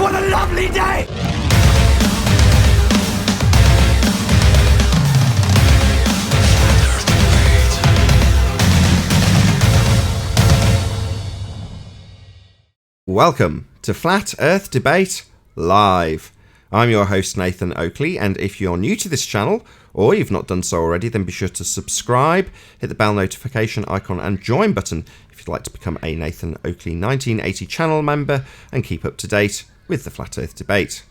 what a lovely day! Welcome to Flat Earth Debate Live. I'm your host Nathan Oakley, and if you're new to this channel, or you've not done so already, then be sure to subscribe, hit the bell notification icon and join button if you'd like to become a Nathan Oakley 1980 channel member and keep up to date with the Flat Earth Debate.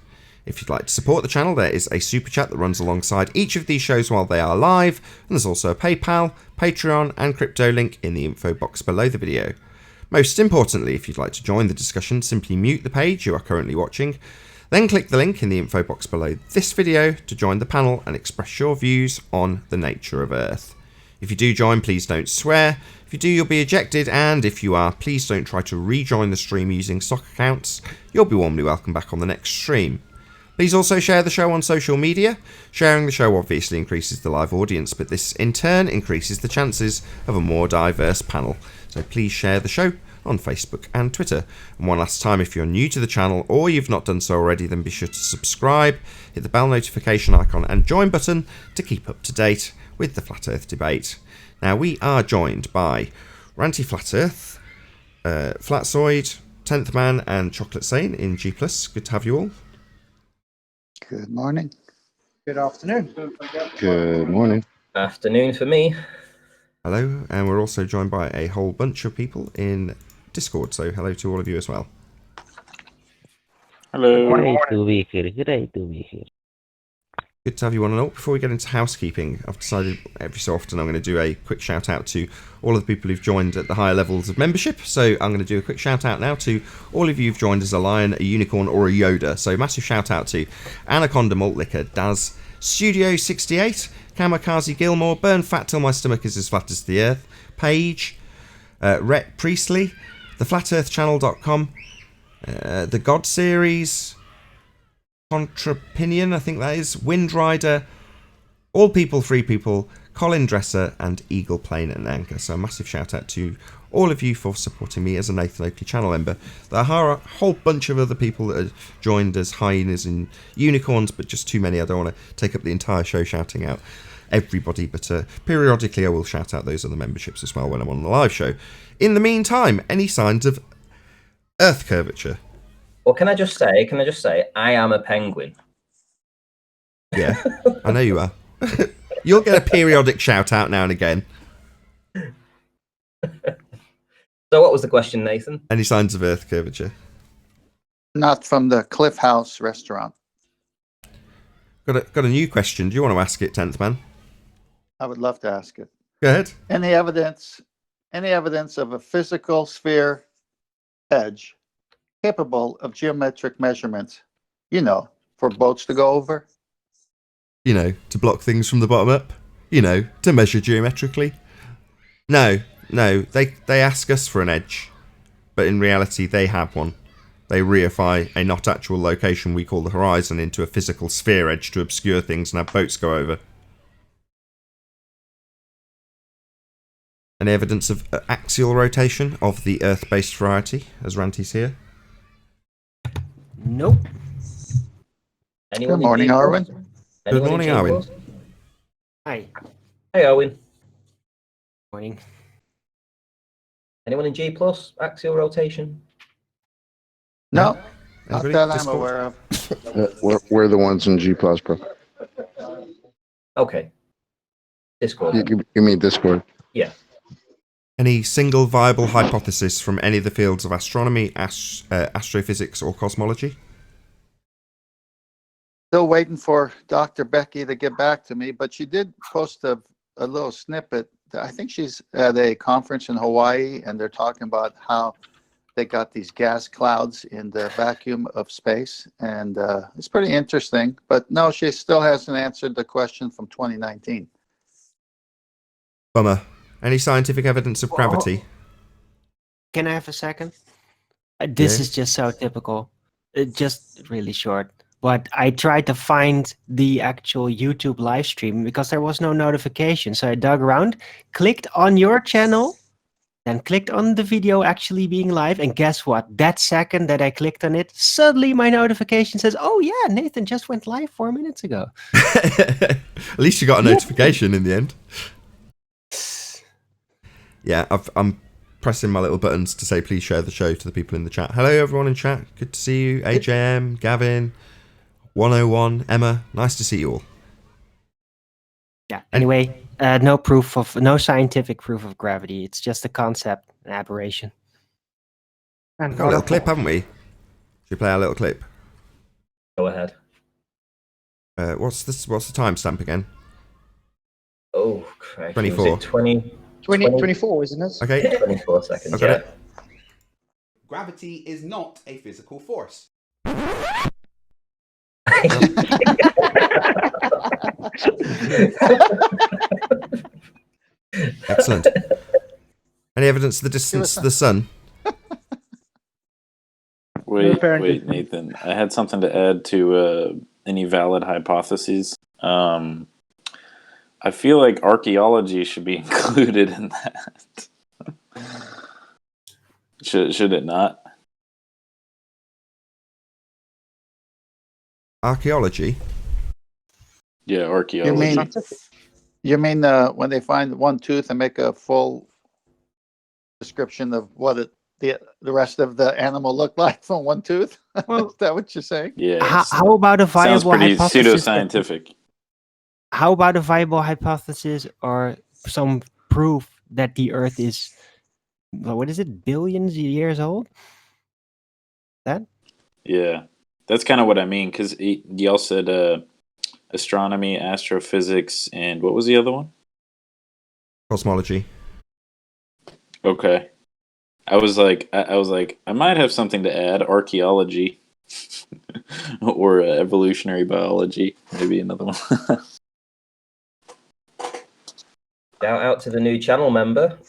If you'd like to support the channel, there is a super chat that runs alongside each of these shows while they are live, and there's also a PayPal, Patreon and crypto link in the info box below the video. Most importantly, if you'd like to join the discussion, simply mute the page you are currently watching, then click the link in the info box below this video to join the panel and express your views on the nature of Earth. If you do join, please don't swear. If you do, you'll be ejected, and if you are, please don't try to rejoin the stream using stock accounts. You'll be warmly welcome back on the next stream. Please also share the show on social media. Sharing the show obviously increases the live audience, but this in turn increases the chances of a more diverse panel. So please share the show on Facebook and Twitter. And one last time, if you're new to the channel or you've not done so already, then be sure to subscribe, hit the bell notification icon and join button to keep up to date with the Flat Earth Debate. Now, we are joined by Ranty Flat Earth, Flatzoid, 10th Man and Chocolate Sane in G+. Good to have you all. Good morning. Good afternoon. Good morning. Afternoon for me. Hello, and we're also joined by a whole bunch of people in Discord, so hello to all of you as well. Hello. Great to be here. Great to be here. Good to have you on and all. Before we get into housekeeping, I've decided every so often I'm going to do a quick shout out to all of the people who've joined at the higher levels of membership. So I'm going to do a quick shout out now to all of you who've joined as a lion, a unicorn or a Yoda. So massive shout out to Anaconda Malt Liquor, Daz, Studio 68, Kamikaze Gilmore, Burn Fat Till My Stomach Is As Flat As the Earth, Paige, Rhett Priestley, theflatearthchannel.com, the God Series, Contrapinion, I think that is, Windrider, All People, Free People, Colin Dresser, and Eagle Plane and Anchor. So a massive shout out to all of you for supporting me as a Nathan Oakley channel member. There are a whole bunch of other people that have joined as hyenas and unicorns, but just too many. I don't want to take up the entire show shouting out everybody, but periodically I will shout out those other memberships as well when I'm on the live show. In the meantime, any signs of Earth curvature? Well, can I just say, I am a penguin. Yeah, I know you are. You'll get a periodic shout out now and again. So what was the question, Nathan? Any signs of Earth curvature? Not from the Cliff House restaurant. Got a new question. Do you want to ask it, 10th Man? I would love to ask it. Go ahead. Any evidence of a physical sphere edge capable of geometric measurements, for boats to go over? To block things from the bottom up? To measure geometrically? No, they ask us for an edge, but in reality they have one. They reify a not actual location we call the horizon into a physical sphere edge to obscure things and have boats go over. Any evidence of axial rotation of the Earth-based variety, as Ranty's here? Nope. Good morning, Arwen. Good morning, Arwen. Hi. Hey, Arwen. Morning. Anyone in G+, axial rotation? No, not Anybody? that I'm Discord? aware of. We're the ones in G+, bro. Okay. Discord. You mean Discord? Yeah. Any single viable hypothesis from any of the fields of astronomy, astrophysics or cosmology? Still waiting for Dr. Becky to get back to me, but she did post a little snippet. I think she's at a conference in Hawaii, and they're talking about how they got these gas clouds in the vacuum of space, and it's pretty interesting. But no, she still hasn't answered the question from 2019. Bummer. Any scientific evidence of gravity? Can I have a second? This Yeah. is just so typical. Just really short. But I tried to find the actual YouTube live stream because there was no notification. So I dug around, clicked on your channel, Then clicked on the video actually being live, and guess what? That second that I clicked on it, suddenly my notification says, "Oh yeah, Nathan just went live 4 minutes ago." At least you got a notification in the end. Yeah, I'm pressing my little buttons to say please share the show to the people in the chat. Hello everyone in chat. Good to see you. AJM, Gavin, 101, Emma. Nice to see you all. Yeah. Anyway, no scientific proof of gravity. It's just a concept, an aberration. We've got a little clip, haven't we? Should we play our little clip? Go ahead. What's the timestamp again? Oh, crikey. 24. Was it 20? 24, isn't it? Okay. 24 seconds. I got it. Gravity is not a physical force. Excellent. Any evidence of the distance to the sun? Wait, Nathan. I had something to add to any valid hypotheses. I feel like archaeology should be included in that. Should it not? Archaeology? Yeah, archaeology. You mean when they find one tooth and make a full description of what the rest of the animal looked like from one tooth? Well, is that what you're saying? Yeah. How about a Sounds viable pretty hypothesis? pseudoscientific. How about a viable hypothesis or some proof that the Earth is, what is it, billions of years old? That? Yeah, that's kind of what I mean. Because y'all said astronomy, astrophysics, and what was the other one? Cosmology. Okay. I was like, I might have something to add. Archaeology, or evolutionary biology, maybe another one. Shout out to the new channel member.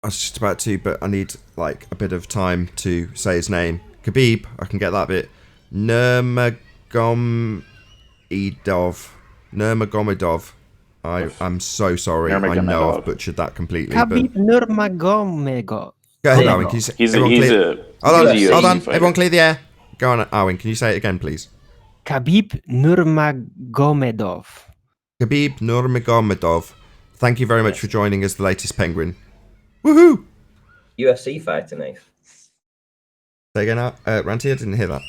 I was just about to, but I need like a bit of time to say his name. Khabib, I can get that bit. Nurmagomedov. I'm so sorry. I know I've butchered that completely. Khabib Nurmagomedov. Go ahead, Arwen. Can you say, hold on. fighter. Everyone clear the air. Go on, Arwen. Can you say it again, please? Khabib Nurmagomedov. Khabib Nurmagomedov. Thank you very much for joining us, the latest penguin. Woohoo! UFC fighter, Nath. Say again, Ranty, I didn't hear that.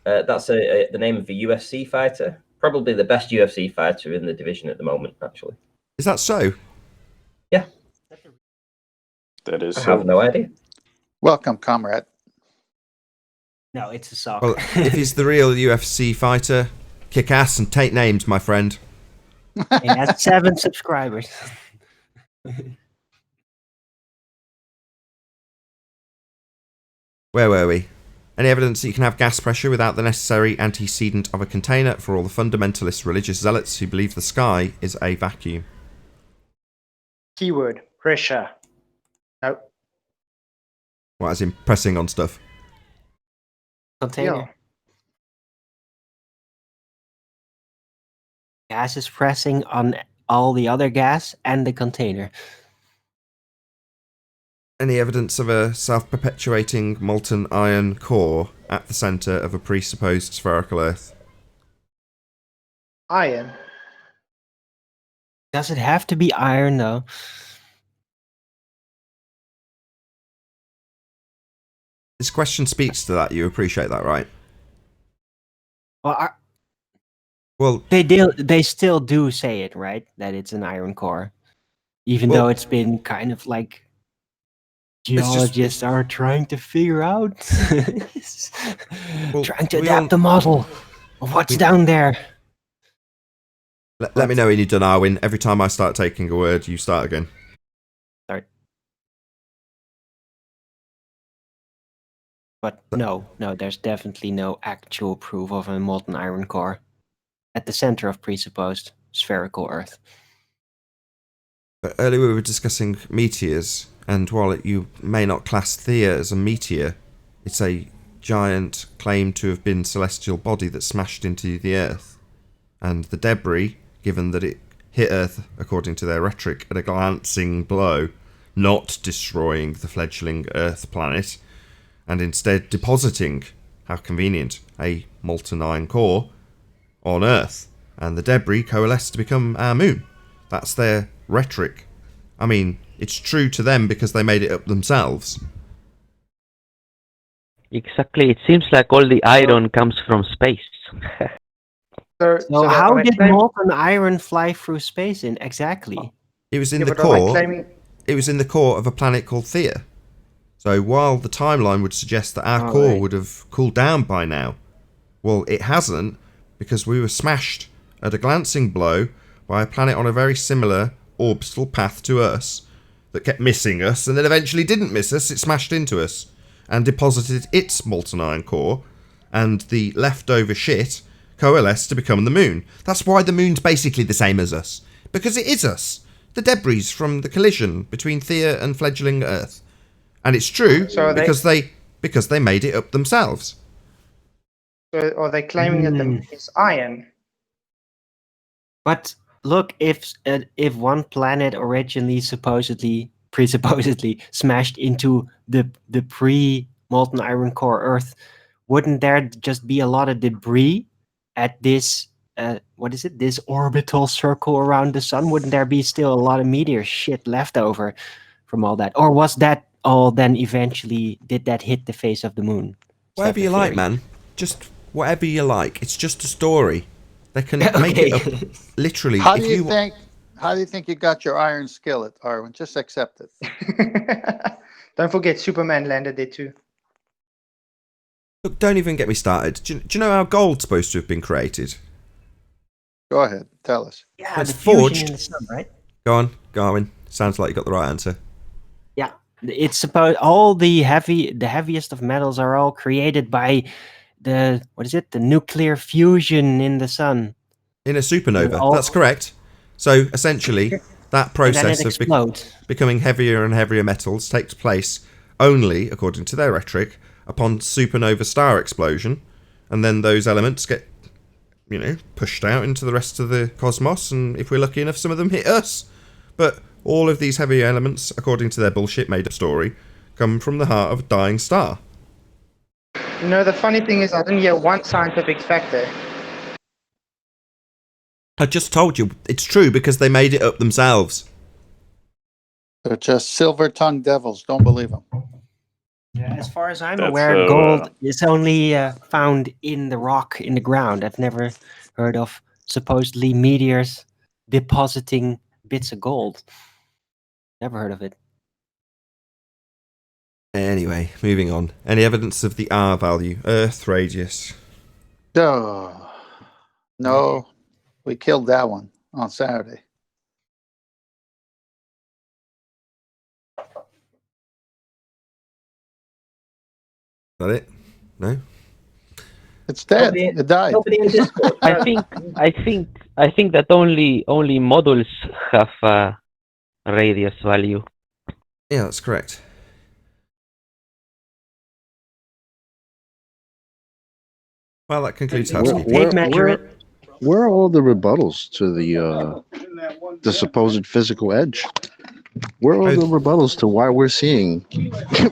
That's the name of a UFC fighter. Probably the best UFC fighter in the division at the moment, actually. Is that so? Yeah. That is. I have no idea. Welcome, comrade. No, it's a sock. Well, if he's the real UFC fighter, kick ass and take names, my friend. He has 7 subscribers. Where were we? Any evidence that you can have gas pressure without the necessary antecedent of a container for all the fundamentalist religious zealots who believe the sky is a vacuum? Keyword, pressure. No. What, as in pressing on stuff? Container. Yeah. Gas is pressing on all the other gas and the container. Any evidence of a self-perpetuating molten iron core at the centre of a presupposed spherical Earth? Iron. Does it have to be iron though? This question speaks to that. You appreciate that, right? Well, Well, they still do say it, right? That it's an iron core, even Well, though it's been kind of like just- geologists are trying to figure out, Well, trying to we adapt all- the model of what's down there. let me know when you're done, Arwen. Every time I start taking a word, you start again. Sorry. But no, there's definitely no actual proof of a molten iron core at the center of presupposed spherical Earth. But earlier we were discussing meteors, and while you may not class Theia as a meteor, it's a giant claimed to have been celestial body that smashed into the Earth. And the debris, given that it hit Earth, according to their rhetoric, at a glancing blow, not destroying the fledgling Earth planet, and instead depositing, how convenient, a molten iron core on Earth, and the debris coalesced to become our moon. That's their rhetoric. I mean, it's true to them because they made it up themselves. Exactly. It seems like all the iron comes from space. So how did molten iron fly through space in exactly? It was in Yeah, the but are they core. claiming? It was in the core of a planet called Thea. So while the timeline would suggest that our core right. would have cooled down by now, well, it hasn't, because we were smashed at a glancing blow by a planet on a very similar orbital path to us that kept missing us, and then eventually didn't miss us. It smashed into us and deposited its molten iron core, and the leftover shit coalesced to become the moon. That's why the moon's basically the same as us, because it is us. The debris from the collision between Thea and fledgling Earth. And it's true So because they made it up themselves. So are they claiming that the moon is iron? But look, if one planet originally presupposedly smashed into the pre-molten iron core Earth, wouldn't there just be a lot of debris at this this orbital circle around the sun? Wouldn't there be still a lot of meteor shit left over from all that? Or was that all then eventually did that hit the face of the moon? Whatever you like, man. Just whatever you like. It's just a story. They can make it up literally. How do you think you got your iron skillet, Arwen? Just accept it. Don't forget, Superman landed it too. Look, don't even get me started. Do you know how gold's supposed to have been created? Go ahead, tell us. Yeah, It's the fusion forged. in the sun, right? Go on, Garwin. Sounds like you got the right answer. Yeah, it's supposed all the heaviest of metals are all created by the nuclear fusion in the sun. In a supernova. all- That's correct. So essentially, that And then process it of explodes. becoming heavier and heavier metals takes place only, according to their rhetoric, upon supernova star explosion, and then those elements get, pushed out into the rest of the cosmos, and if we're lucky enough, some of them hit us. But all of these heavy elements, according to their bullshit made-up story, come from the heart of a dying star. The funny thing is, I didn't hear one scientific fact there. I just told you, it's true because they made it up themselves. They're just silver-tongued devils. Don't believe them. Yeah, as far as I'm That's aware, so, gold is only found in the rock, in the ground. I've never heard of supposedly meteors depositing bits of gold. Never heard of it. Anyway, moving on. Any evidence of the R value? Earth radius. Oh, no, we killed that one on Saturday. Is that it? No? It's dead. Nobody- It died. Nobody in Discord. I think that only models have a radius value. Yeah, that's correct. Well, that concludes housekeeping. Tape measure it. Where are all the rebuttals to the supposed physical edge? Where are all the rebuttals to why we're seeing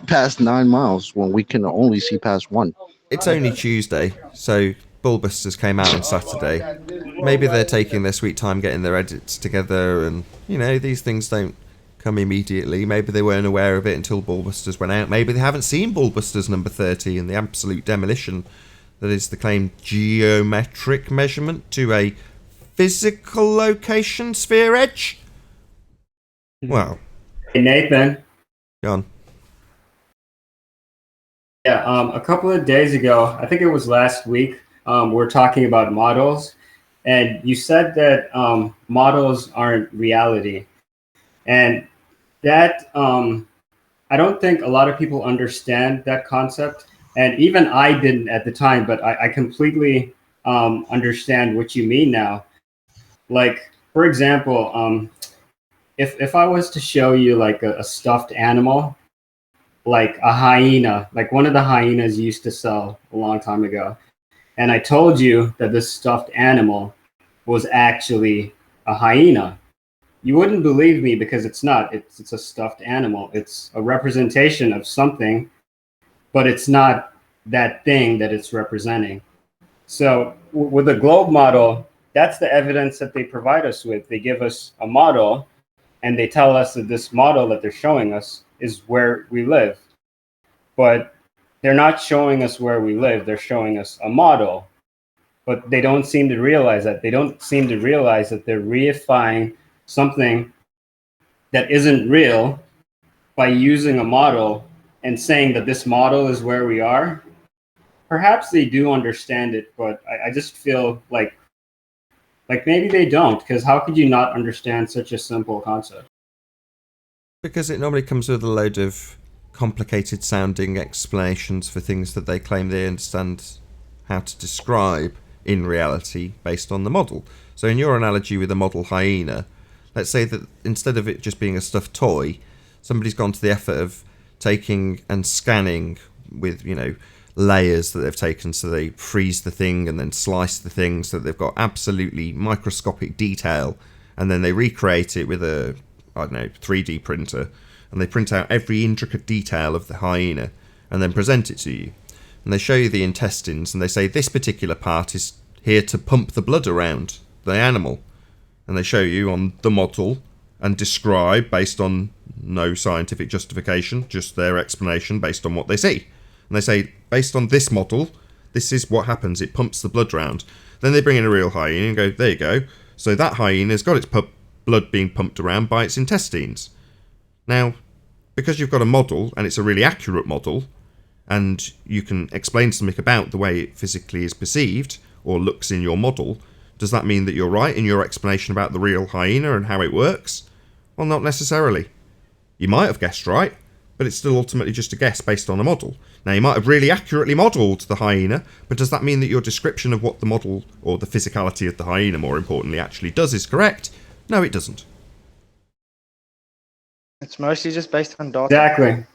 past 9 miles when we can only see past 1? It's only Tuesday, so Bulbusters came out on Saturday. Maybe they're taking their sweet time getting their edits together, and, these things don't come immediately. Maybe they weren't aware of it until Bulbusters went out. Maybe they haven't seen Bulbusters number 30 and the absolute demolition that is the claimed geometric measurement to a physical location sphere edge. Well, Hey, Nathan. go on. Yeah, a couple of days ago, I think it was last week, we were talking about models, and you said that models aren't reality. And that, I don't think a lot of people understand that concept. And even I didn't at the time, but I completely understand what you mean now. Like, for example, if I was to show you like a stuffed animal, like a hyena, like one of the hyenas used to sell a long time ago, and I told you that this stuffed animal was actually a hyena, you wouldn't believe me because it's not. It's a stuffed animal. It's a representation of something, but it's not that thing that it's representing. So with a globe model, that's the evidence that they provide us with. They give us a model, and they tell us that this model that they're showing us is where we live. But they're not showing us where we live. They're showing us a model. But they don't seem to realize that. They don't seem to realize that they're reifying something that isn't real by using a model and saying that this model is where we are. Perhaps they do understand it, but I just feel like maybe they don't, because how could you not understand such a simple concept? Because it normally comes with a load of complicated sounding explanations for things that they claim they understand how to describe in reality based on the model. So in your analogy with a model hyena, let's say that instead of it just being a stuffed toy, somebody's gone to the effort of taking and scanning with, layers that they've taken, so they freeze the thing and then slice the thing so that they've got absolutely microscopic detail, and then they recreate it with a 3D printer, and they print out every intricate detail of the hyena and then present it to you, and they show you the intestines, and they say this particular part is here to pump the blood around the animal, and they show you on the model and describe based on no scientific justification, just their explanation based on what they see. And they say, based on this model, this is what happens. It pumps the blood round. Then they bring in a real hyena and go, there you go. So that hyena's got its blood being pumped around by its intestines. Now, because you've got a model, and it's a really accurate model, and you can explain something about the way it physically is perceived, or looks in your model, does that mean that you're right in your explanation about the real hyena and how it works? Well, not necessarily. You might have guessed right, but it's still ultimately just a guess based on a model. Now, you might have really accurately modelled the hyena, but does that mean that your description of what the model, or the physicality of the hyena, more importantly, actually does is correct? No, it doesn't. It's mostly just based on data.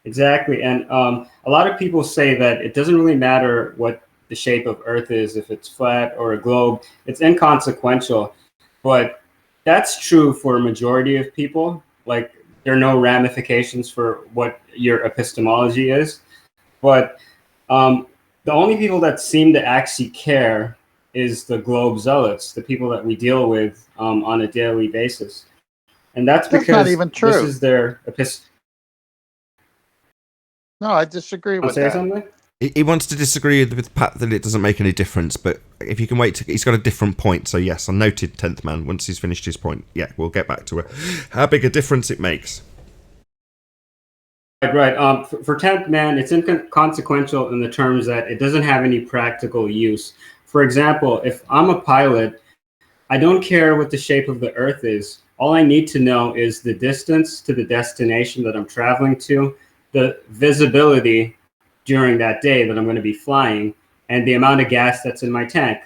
Exactly. And a lot of people say that it doesn't really matter what the shape of Earth is, if it's flat or a globe. It's inconsequential. But that's true for a majority of people. Like, there are no ramifications for what your epistemology is. But the only people that seem to actually care is the globe zealots, the people that we deal with on a daily basis. And that's because not even true. This is their epistemology. No, I disagree with that. Something? He wants to disagree with Pat that it doesn't make any difference, but if you can wait, he's got a different point. So yes, I noted 10th man. Once he's finished his point, yeah, we'll get back to it. How big a difference it makes. Right. For 10th man, it's inconsequential in the terms that it doesn't have any practical use. For example, if I'm a pilot, I don't care what the shape of the Earth is. All I need to know is the distance to the destination that I'm traveling to, the visibility during that day that I'm going to be flying, and the amount of gas that's in my tank.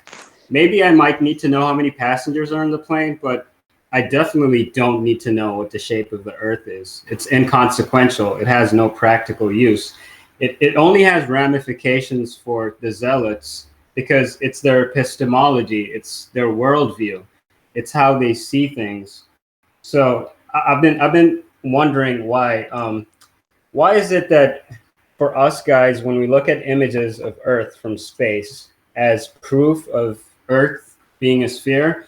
Maybe I might need to know how many passengers are in the plane, but I definitely don't need to know what the shape of the Earth is. It's inconsequential. It has no practical use. It only has ramifications for the zealots because it's their epistemology. It's their worldview. It's how they see things. So I've been wondering why is it that for us guys, when we look at images of Earth from space as proof of Earth being a sphere,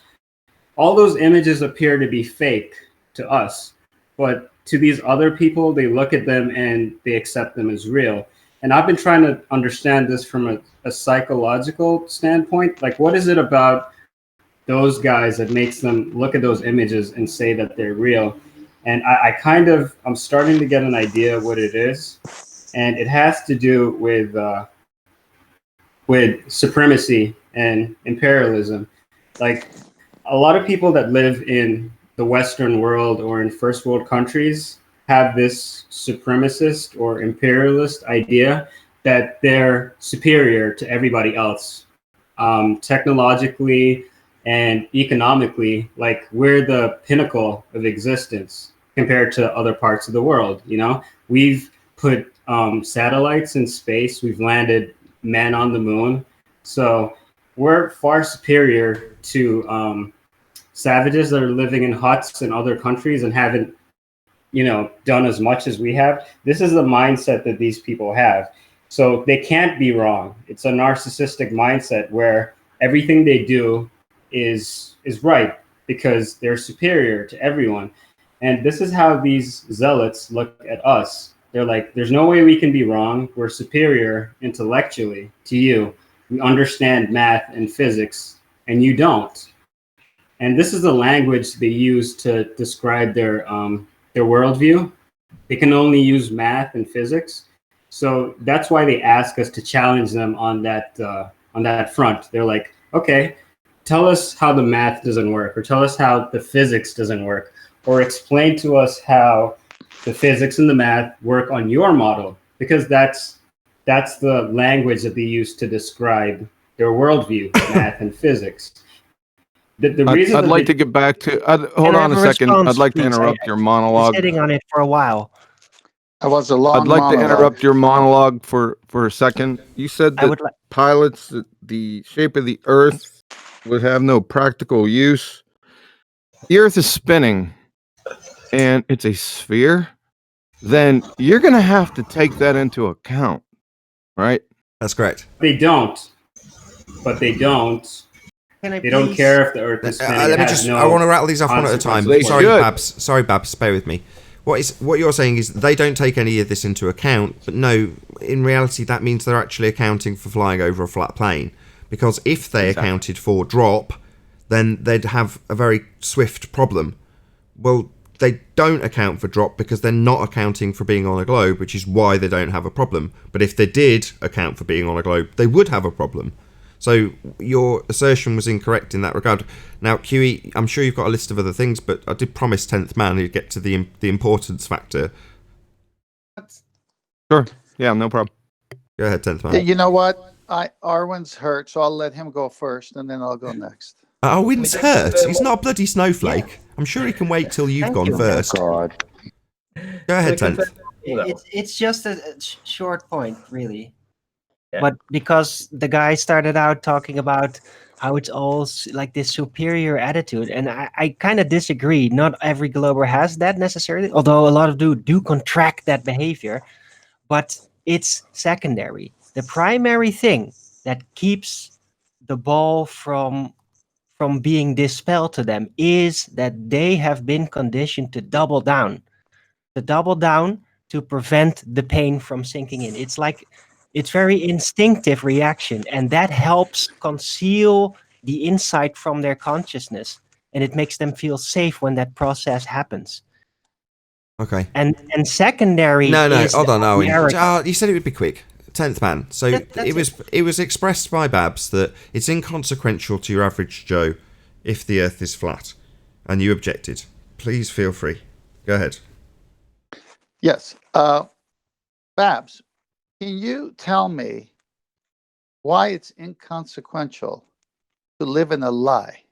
all those images appear to be fake to us. But to these other people, they look at them and they accept them as real. And I've been trying to understand this from a psychological standpoint. Like, what is it about those guys that makes them look at those images and say that they're real? And I'm starting to get an idea of what it is. And it has to do with supremacy and imperialism. Like, a lot of people that live in the Western world or in first world countries have this supremacist or imperialist idea that they're superior to everybody else, technologically and economically. Like, we're the pinnacle of existence compared to other parts of the world. We've put satellites in space. We've landed men on the moon. So we're far superior to savages that are living in huts in other countries and haven't, done as much as we have. This is the mindset that these people have. So they can't be wrong. It's a narcissistic mindset where everything they do is right because they're superior to everyone. And this is how these zealots look at us. They're like, there's no way we can be wrong. We're superior intellectually to you. We understand math and physics, and you don't. And this is the language they use to describe their worldview. They can only use math and physics. So that's why they ask us to challenge them on that front. They're like, okay, tell us how the math doesn't work, or tell us how the physics doesn't work, or explain to us how the physics and the math work on your model, because that's the language that they use to describe their worldview, math and physics. The reason I'd like to get back to. Hold on a second. I'd like to interrupt your monologue. Sitting on it for a while. That was a long I'd like to monologue. interrupt your monologue for a second. You said that pilots, the shape of the Earth would have no practical use. The Earth is spinning, and it's a sphere. Then you're going to have to take that into account, right? That's correct. They don't. But they don't. They don't care if the Earth is spinning. I want to rattle these off one at a time. Sorry, Babs, bear with me. What you're saying is they don't take any of this into account, but no, in reality that means they're actually accounting for flying over a flat plane. Because if they accounted for drop, then they'd have a very swift problem. Well, they don't account for drop because they're not accounting for being on a globe, which is why they don't have a problem. But if they did account for being on a globe, they would have a problem. So your assertion was incorrect in that regard. Now, QE, I'm sure you've got a list of other things, but I did promise 10th Man who'd get to the importance factor. Sure. Yeah, no problem. Go ahead, 10th Man. You know what? Arwen's hurt, so I'll let him go first, and then I'll go next. Arwen's hurt? He's not a bloody snowflake. Yeah. I'm sure he can wait till you've gone first. God. Go ahead, 10th. It's just a short point, really. Yeah. But because the guy started out talking about how it's all like this superior attitude, and I kind of disagree. Not every glober has that necessarily, although a lot of do contract that behavior, but it's secondary. The primary thing that keeps the ball from being dispelled to them is that they have been conditioned to double down to prevent the pain from sinking in. It's very instinctive reaction, and that helps conceal the insight from their consciousness, and it makes them feel safe when that process happens. Okay. And secondary. No, hold on, Owen. You said it would be quick. 10th Man. So it was expressed by Babs that it's inconsequential to your average Joe if the Earth is flat, and you objected. Please feel free. Go ahead. Yes. Babs, can you tell me why it's inconsequential to live in a lie?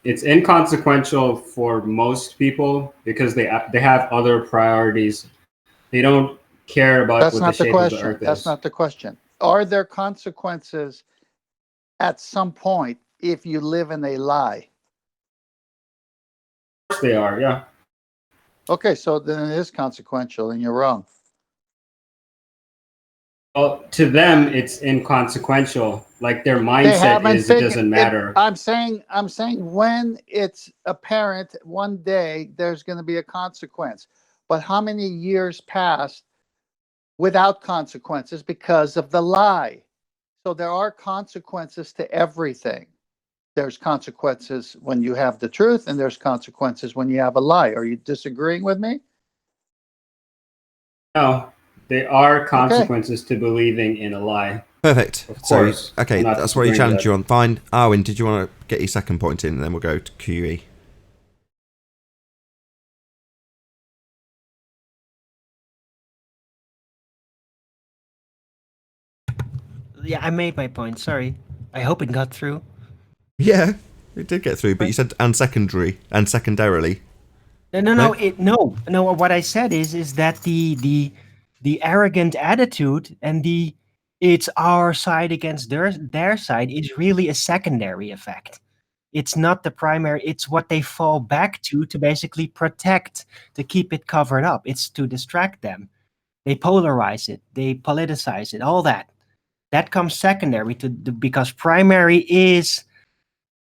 It's inconsequential for most people because they have other priorities. They don't care about what the shape of the Earth is. That's not the question. Are there consequences at some point if you live in a lie? Of course they are, yeah. Okay, so then it is consequential, and you're wrong. Well, to them, it's inconsequential. Like their mindset is it doesn't matter. I'm saying when it's apparent one day there's going to be a consequence. But how many years passed without consequences because of the lie? So there are consequences to everything. There's consequences when you have the truth, and there's consequences when you have a lie. Are you disagreeing with me? No, there are consequences to believing in a lie. Perfect. Of course. So, okay, that's what he challenged you on. Fine. Arwen, did you want to get your second point in, and then we'll go to QE? Yeah, I made my point. Sorry. I hope it got through. Yeah, it did get through, but you said and secondarily. No. What I said is that the arrogant attitude and the it's our side against their side is really a secondary effect. It's not the primary, it's what they fall back to basically protect, to keep it covered up. It's to distract them. They polarize it, they politicize it, all that. That comes secondary because primary is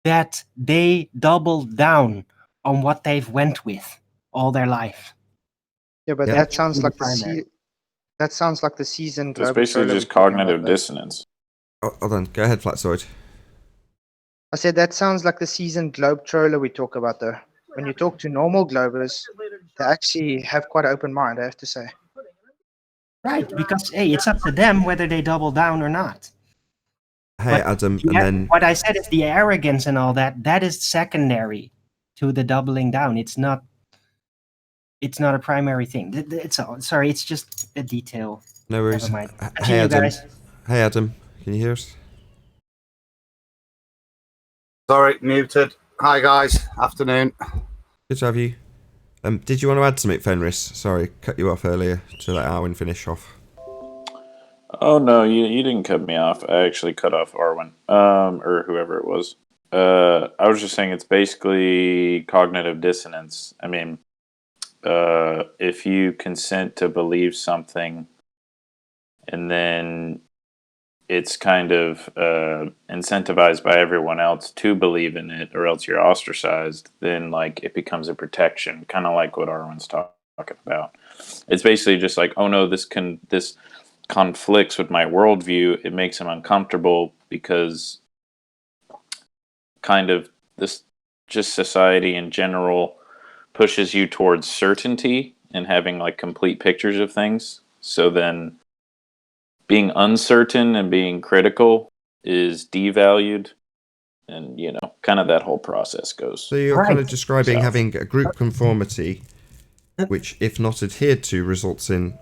that they double down on what they've went with all their life. Yeah, but Yeah. that sounds like primary. that sounds like the seasoned It's global basically troller just we're talking cognitive about, though. dissonance. Oh, hold on. Go ahead, Flatsoid. I said that sounds like the seasoned globe troller we talk about, though. When you talk to normal globers, they actually have quite an open mind, I have to say. Right, because hey, it's up to them whether they double down or not. Hey, But Adam, and yeah, then what I said is the arrogance and all that. That is secondary to the doubling down. It's not a primary thing. It's sorry. It's just a detail. no worries. Never mind. Hey, Continue, Adam. guys. Hey, Adam. Can you hear us? Sorry, muted. Hi guys, afternoon. Good to have you. Did you want to add something, Fenris? Sorry, cut you off earlier to let Arwen finish off. Oh no, you didn't cut me off. I actually cut off Arwen, or whoever it was. I was just saying it's basically cognitive dissonance. I mean, if you consent to believe something, and then it's kind of incentivized by everyone else to believe in it, or else you're ostracized, then like it becomes a protection, kind of like what Arwen's talking about. It's basically just like, oh no, this conflicts with my worldview. It makes him uncomfortable because kind of this just society in general pushes you towards certainty and having like complete pictures of things. So then being uncertain and being critical is devalued, and you know, kind of that whole process goes. So you're kind of Right. describing south. having a group conformity, which, if not adhered to, results in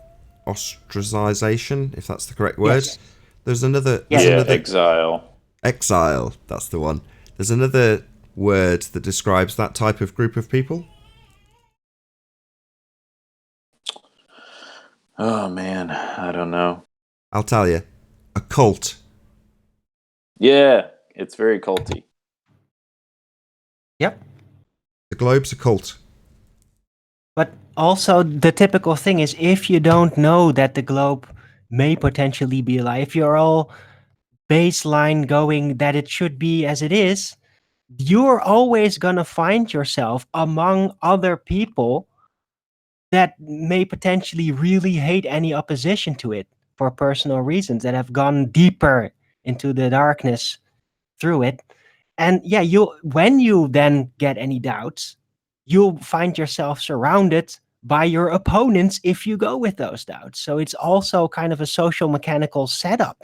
ostracization, if that's the correct word. Yes. There's another. Yes. There's Yeah, another exile. exile. That's the one. There's another word that describes that type of group of people. Oh man, I don't know. I'll tell you. A cult. Yeah, it's very culty. Yep. The globe's a cult. But also the typical thing is, if you don't know that the globe may potentially be alive, if you're all baseline going that it should be as it is, you're always going to find yourself among other people that may potentially really hate any opposition to it for personal reasons, that have gone deeper into the darkness through it. And yeah, when you then get any doubts, you'll find yourself surrounded by your opponents if you go with those doubts. So it's also kind of a social mechanical setup.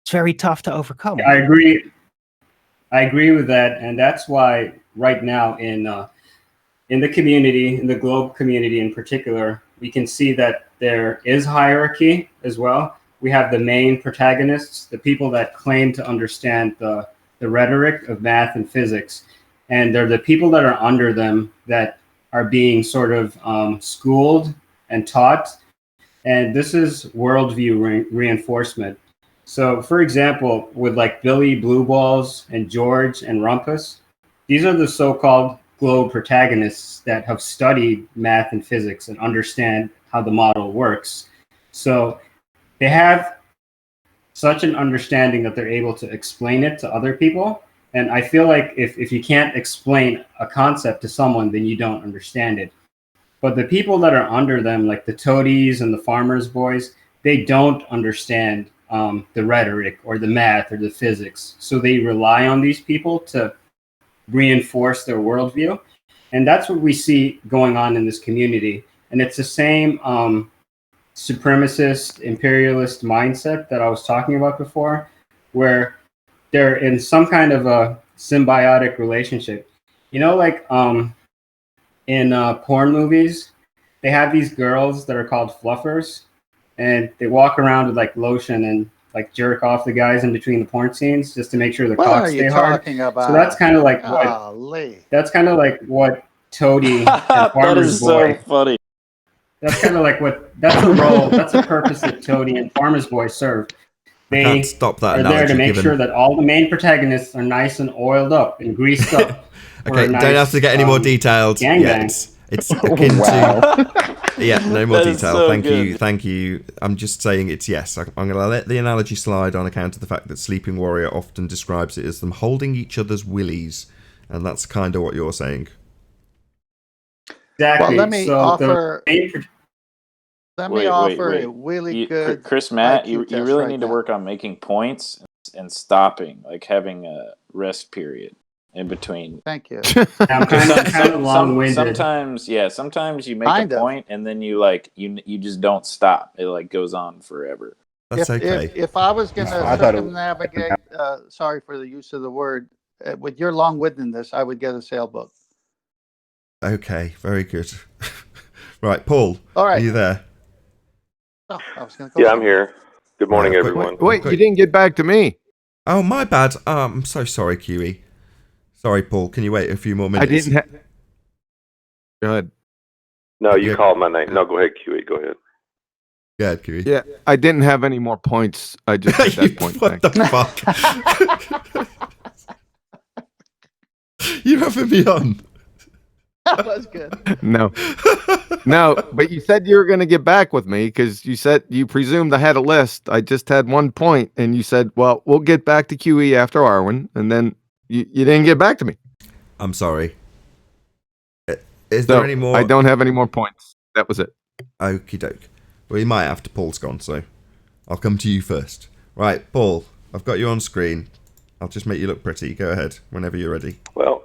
It's very tough to overcome. I agree with that, and that's why right now in the community, in the globe community in particular, we can see that there is hierarchy as well. We have the main protagonists, the people that claim to understand the rhetoric of math and physics, and they're the people that are under them that are being sort of schooled and taught. And this is worldview reinforcement. So, for example, with like Billy Blue Balls and George and Rumpus, these are the so-called globe protagonists that have studied math and physics and understand how the model works. So they have such an understanding that they're able to explain it to other people. And I feel like if you can't explain a concept to someone, then you don't understand it. But the people that are under them, like the toadies and the farmers' boys, they don't understand the rhetoric or the math or the physics. So they rely on these people to reinforce their worldview. And that's what we see going on in this community. And it's the same supremacist, imperialist mindset that I was talking about before, where they're in some kind of a symbiotic relationship. You know, like in porn movies, they have these girls that are called fluffers, and they walk around with like lotion and like jerk off the guys in between the porn scenes just to make sure the What cocks are stay you hard. talking about? So that's kind of like Golly. what Toady and That Farmer's is Boy. so funny. That's kind of like that's a role, that's a purpose that Toady and Farmer's Boy serve. They can't stop that are there to analogy, make given- sure that all the main protagonists are nice and oiled up and greased up. Okay, nice, don't have to get any more detailed. gangbang. It's akin to. Yeah, no more That is detail. so Thank you, good. thank you. I'm just saying it's yes. I'm going to let the analogy slide on account of the fact that Sleeping Warrior often describes it as them holding each other's willies, and that's kind of what you're saying. Exactly. Well, let me offer. main Let me offer a really You- good Chris Matt, IQ you test really right need to now. work on making points and stopping, like having a rest period in between. Thank you. I'm kind of long-winded. Sometimes you make Kind a of. point and then you you just don't stop. It like goes on forever. That's okay. If I was going I to thought it- circumnavigate, sorry for the use of the word, with your long-windedness, I would get a sailboat. Okay, very good. Right, Paul. All right. Are you there? Oh, I was going to go. Yeah, I'm here. Good morning, Right, I've got- everyone. Wait, you didn't get back to me. Oh, my bad. I'm so sorry, QE. Sorry, Paul. Can you wait a few more minutes? I didn't. Go ahead. No, you Yeah. called my name. No, go ahead, QE. Go ahead. Go ahead, QE. Yeah, I didn't have any more points. I just at that point. What thanks. the fuck? You having me on? That was good. No, but you said you were going to get back with me because you said you presumed I had a list. I just had 1 point, and you said, "Well, we'll get back to QE after Arwen," and then you didn't get back to me. I'm sorry. Is So there any more? I don't have any more points. That was it. Okie doke. Well, you might after Paul's gone, so I'll come to you first. Right, Paul, I've got you on screen. I'll just make you look pretty. Go ahead, whenever you're ready. Well,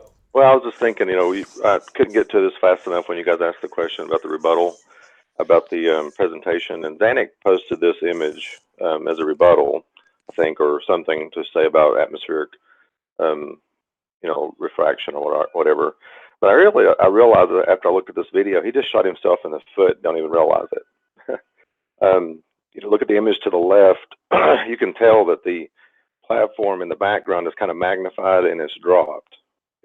I was just thinking, I couldn't get to this fast enough when you guys asked the question about the rebuttal, about the presentation, and Danik posted this image as a rebuttal, I think, or something to say about atmospheric, refraction or whatever. But I realized that after I looked at this video, he just shot himself in the foot. Don't even realize it. Look at the image to the left. You can tell that the platform in the background is kind of magnified and it's dropped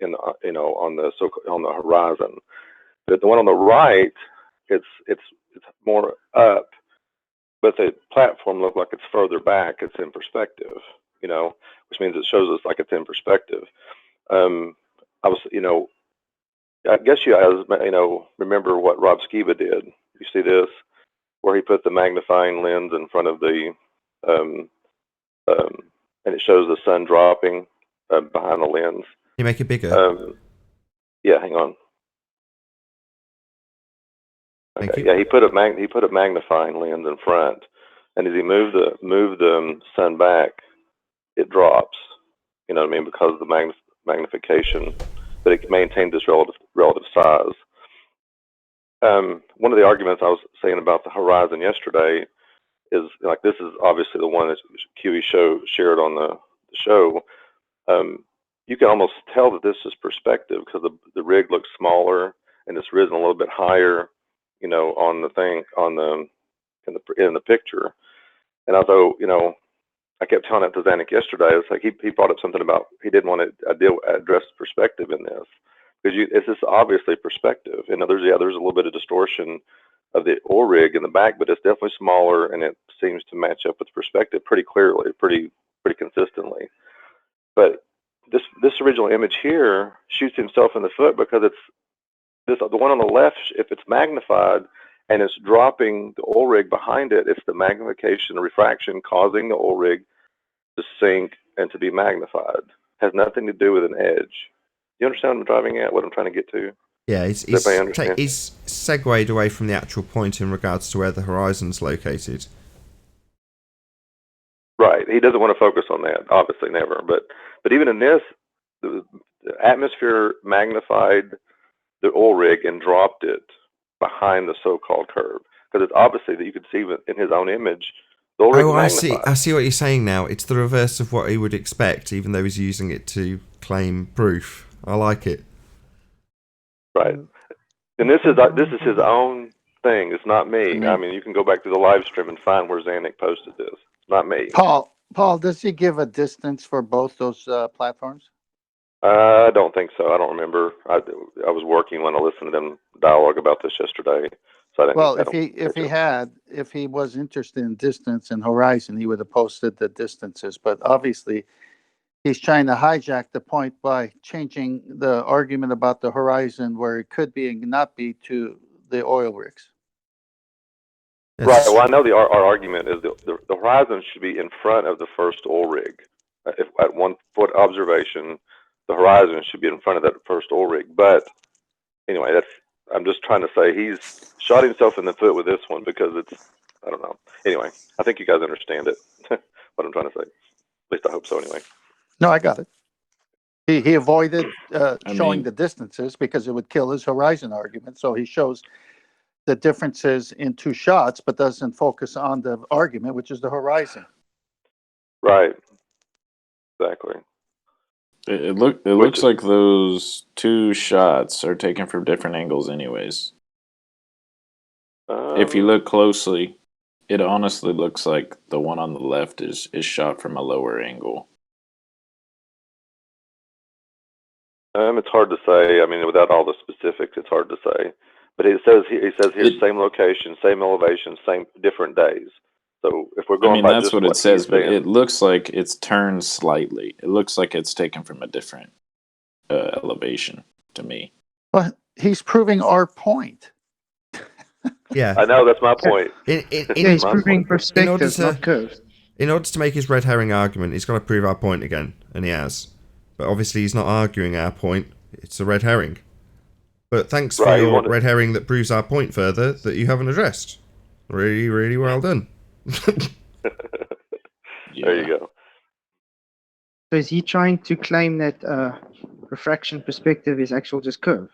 on the horizon. But the one on the right, it's more up, but the platform looks like it's further back. It's in perspective, which means it shows us like it's in perspective. I guess you guys, remember what Rob Skiba did. You see this, where he put the magnifying lens in front of the, and it shows the sun dropping behind the lens. Can you make it bigger? Yeah, hang on. Thank Okay, you. yeah, he put a magnifying lens in front, and as he moved the sun back, it drops. You know what I mean? Because of the magnification, but it maintained this relative size. One of the arguments I was saying about the horizon yesterday is like, this is obviously the one that QE shared on the show. You can almost tell that this is perspective because the rig looks smaller and it's risen a little bit higher, on the thing in the picture. And although I kept telling it to Zanuck yesterday, it's like he brought up something about he didn't want to address perspective in this because it's just obviously perspective. And there's a little bit of distortion of the oil rig in the back, but it's definitely smaller and it seems to match up with perspective pretty clearly, pretty consistently. But this original image here shoots himself in the foot because the one on the left, if it's magnified and it's dropping the oil rig behind it, it's the magnification, the refraction causing the oil rig to sink and to be magnified. It has nothing to do with an edge. You understand what I'm driving at? What I'm trying to get to? Yeah, he's segued away from the actual point in regards to where the horizon's located. Right. He doesn't want to focus on that, obviously, never. But even in this, the atmosphere magnified the oil rig and dropped it behind the so-called curve because it's obviously that you could see in his own image. The oil rig magnified. I see what you're saying now. It's the reverse of what he would expect, even though he's using it to claim proof. I like it. Right. And this is his own thing. It's not me. I mean, you can go back to the live stream and find where Zanuck posted this. It's not me. Paul, does he give a distance for both those platforms? I don't think so. I don't remember. I was working when I listened to them dialogue about this yesterday, So I Well, don't if he was interested in distance and horizon, he would have posted the distances. But obviously, he's trying to hijack the point by changing the argument about the horizon where it could be and not be to the oil rigs. Right. Well, I know our argument is the horizon should be in front of the first oil rig. If at 1 foot observation, the horizon should be in front of that first oil rig. But anyway, I'm just trying to say he's shot himself in the foot with this one because I don't know. Anyway, I think you guys understand it. What I'm trying to say. At least I hope so. Anyway. No, I got it. He avoided showing mean- the distances because it would kill his horizon argument. So he shows the differences in two shots, but doesn't focus on the argument, which is the horizon. Right. Exactly. It looks like those two shots are taken from different angles, anyways. If you look closely, it honestly looks like the one on the left is shot from a lower angle. It's hard to say. I mean, without all the specifics, it's hard to say. But he says here, same location, same elevation, same different days. So if we're going I mean, by that's just what it he's says, but saying, it looks like it's turned slightly. It looks like it's taken from a different elevation to me. But he's proving our point. Yeah, I know that's my point. He's proving perspective, not curves. In order to make his red herring argument, he's got to prove our point again, and he has. But obviously, he's not arguing our point. It's a red herring. But thanks for your red herring that proves our point further that you haven't addressed. Really, really well done. There you go. So is he trying to claim that refraction perspective is actual just curve?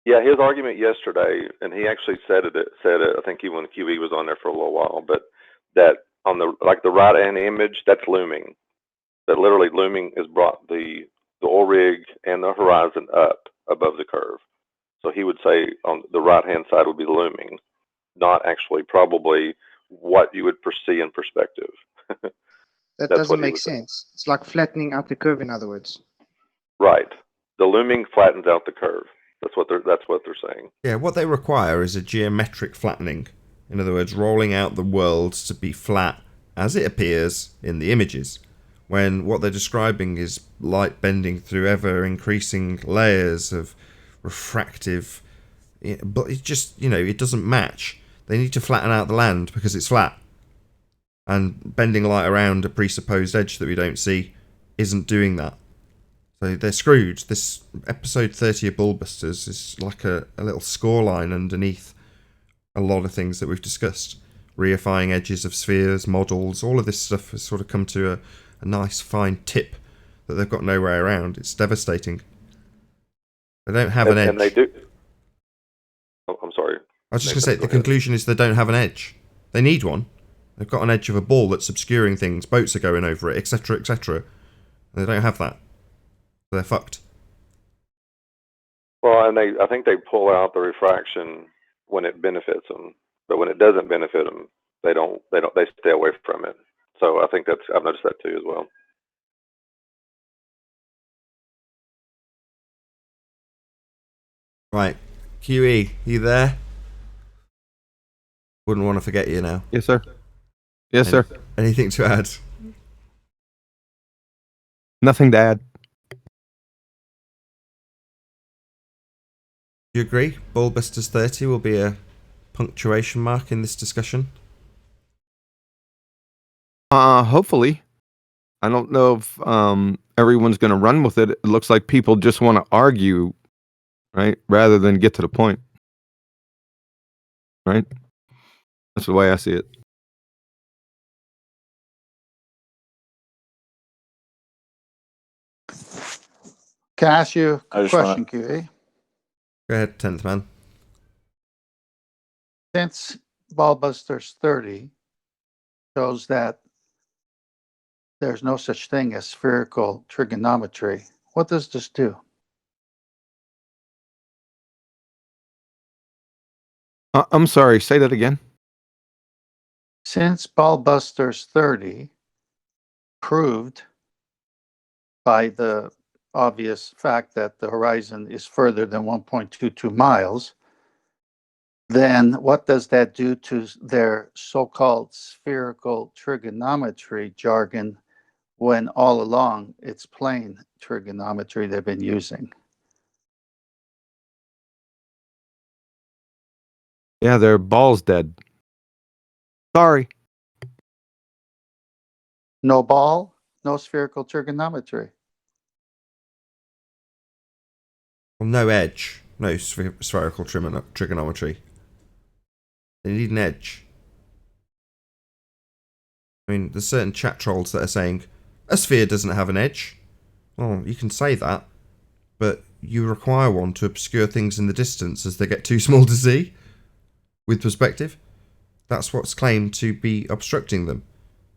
Yeah, his argument yesterday, and he actually said it. I think even when QE was on there for a little while, but that on the right hand image, that's looming. That literally looming is brought the oil rig and the horizon up above the curve. So he would say on the right hand side would be looming, not actually probably what you would see in perspective. That doesn't make sense. It's like flattening out the curve, in other words. Right. The looming flattens out the curve. That's what they're saying. Yeah, what they require is a geometric flattening. In other words, rolling out the world to be flat as it appears in the images. When what they're describing is light bending through ever increasing layers of refractive, but it just, it doesn't match. They need to flatten out the land because it's flat. And bending light around a presupposed edge that we don't see isn't doing that. So they're screwed. This episode 30 of Bullbusters is like a little scoreline underneath a lot of things that we've discussed. Reifying edges of spheres, models, all of this stuff has sort of come to a nice fine tip that they've got no way around. It's devastating. They don't have an edge. And they do. Oh, I'm sorry. I was just going to say, the conclusion is they don't have an edge. They need one. They've got an edge of a ball that's obscuring things, boats are going over it, etc., etc. They don't have that. They're fucked. Well, and I think they pull out the refraction when it benefits them, but when it doesn't benefit them, they stay away from it. So I think I've noticed that too as well. Right, QE, you there? Wouldn't want to forget you now. Yes, sir. Yes, sir. Anything to add? Nothing to add. Do you agree? Bullbusters 30 will be a punctuation mark in this discussion? Hopefully. I don't know if everyone's going to run with it. It looks like people just want to argue, right, rather than get to the point. Right? That's the way I see it. Can I ask you a question, QA? Go ahead, 10th man. Since Ballbusters 30 shows that there's no such thing as spherical trigonometry, what does this do? I'm sorry, say that again. Since Ballbusters 30 proved by the obvious fact that the horizon is further than 1.22 miles, then what does that do to their so-called spherical trigonometry jargon when all along it's plain trigonometry they've been using? Yeah, their balls dead. Sorry. No ball, no spherical trigonometry. Well, no edge, no spherical trigonometry. They need an edge. I mean, there's certain chat trolls that are saying a sphere doesn't have an edge. Well, you can say that, but you require one to obscure things in the distance as they get too small to see. With perspective, that's what's claimed to be obstructing them.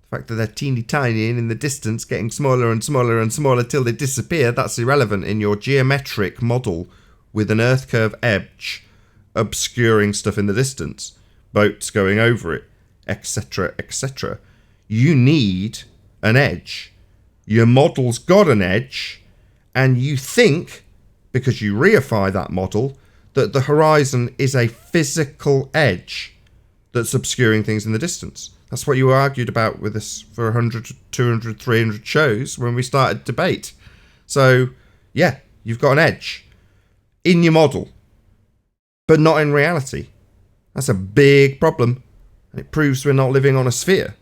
The fact that they're teeny tiny and in the distance getting smaller and smaller and smaller till they disappear, that's irrelevant in your geometric model with an earth curve edge obscuring stuff in the distance, boats going over it, etc., etc. You need an edge. Your model's got an edge, and you think, because you reify that model, that the horizon is a physical edge that's obscuring things in the distance. That's what you argued about with us for 100, 200, 300 shows when we started debate. So, yeah, you've got an edge in your model, but not in reality. That's a big problem, and it proves we're not living on a sphere.